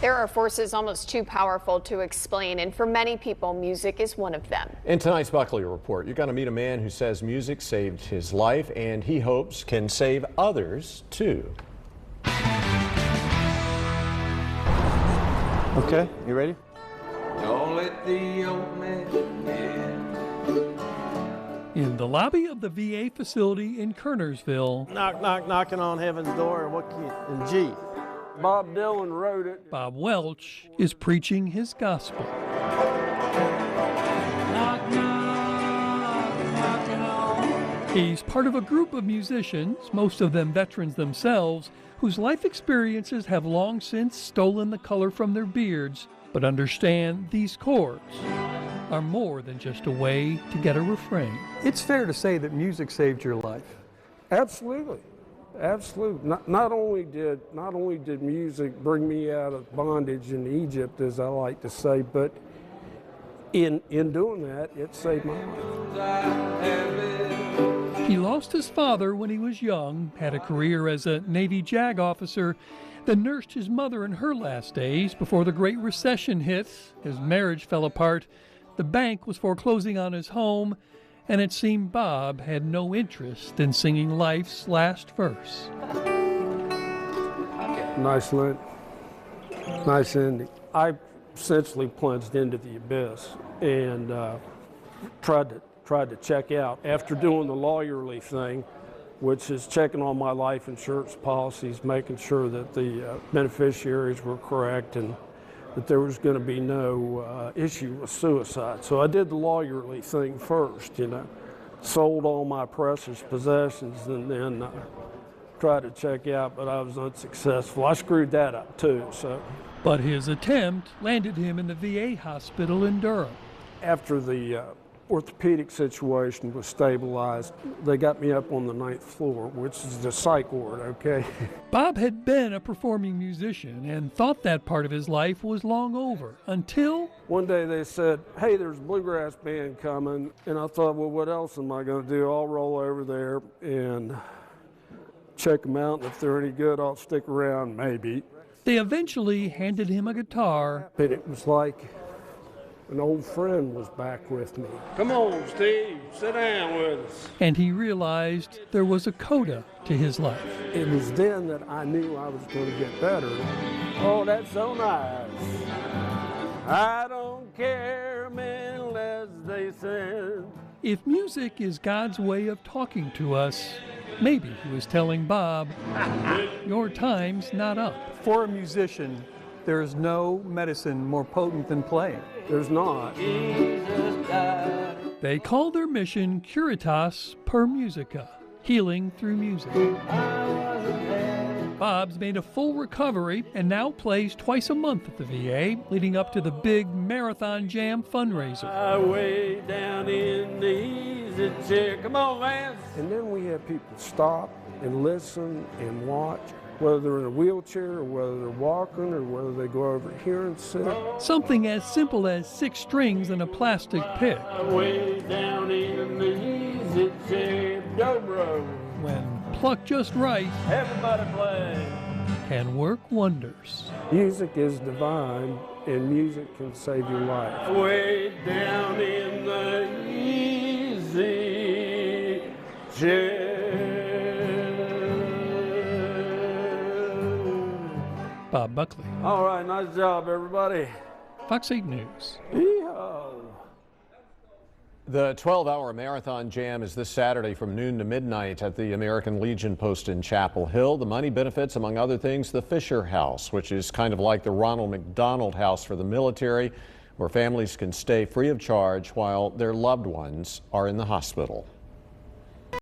There are forces almost too powerful to explain, and for many people, music is one of them. In tonight's Buckley Report, you're going to meet a man who says music saved his life and he hopes can save others too. Okay, you ready? Don't let the old man In the lobby of the VA facility in Kernersville, Knock, knock, knocking on heaven's door. What can you, in G? Bob Dylan wrote it. Bob Welch is preaching his gospel. knock, knock, knocking on. He's part of a group of musicians, most of them veterans themselves, whose life experiences have long since stolen the color from their beards, but understand these chords are more than just a way to get a refrain. It's fair to say that music saved your life. Absolutely, absolutely. Not only did music bring me out of bondage in Egypt, as I like to say, but in doing that, it saved my life. He lost his father when he was young, had a career as a Navy JAG officer, then nursed his mother in her last days before the Great Recession hit. His marriage fell apart. The bank was foreclosing on his home, and it seemed Bob had no interest in singing life's last verse. Nice line, nice ending. I essentially plunged into the abyss and tried to check out. After doing the lawyerly thing, which is checking all my life insurance policies, making sure that the beneficiaries were correct and that there was going to be no issue with suicide. So I did the lawyerly thing first, sold all my precious possessions and then tried to check out, but I was unsuccessful. I screwed that up too. But his attempt landed him in the VA hospital in Durham. After the orthopedic situation was stabilized, they got me up on the 9th floor, which is the psych ward, okay? Bob had been a performing musician and thought that part of his life was long over until one day they said, hey, there's a bluegrass band coming. And I thought, well, what else am I going to do? I'll roll over there and check them out. And if they're any good, I'll stick around, maybe. They eventually handed him a guitar. And it was like an old friend was back with me. Come on, Steve, sit down with us. And he realized there was a coda to his life. It was then that I knew I was going to get better. Oh, that's so nice. I don't care, man, unless they send. If music is God's way of talking to us, maybe he was telling Bob, your time's not up. For a musician, there is no medicine more potent than playing. There's not. They call their mission Curitas Per Musica, healing through music. Bob's made a full recovery and now plays twice a month at the VA, leading up to the big Marathon Jam fundraiser. Way down in the easy chair. Come on, Lance. And then we have people stop and listen and watch, whether they're in a wheelchair or whether they're walking or whether they go over here and sit. Something as simple as 6 strings and a plastic pick. Way down in the easy chair. Dobro. When plucked just right, Everybody play. can work wonders. Music is divine and music can save your life. Way down in the easy chair. Bob Buckley. All right, nice job, everybody. Fox 8 News. Yeehaw. The 12-hour Marathon Jam is this Saturday from noon to midnight at the American Legion post in Chapel Hill. The money benefits, among other things, the Fisher House, which is kind of like the Ronald McDonald House for the military, where families can stay free of charge while their loved ones are in the hospital.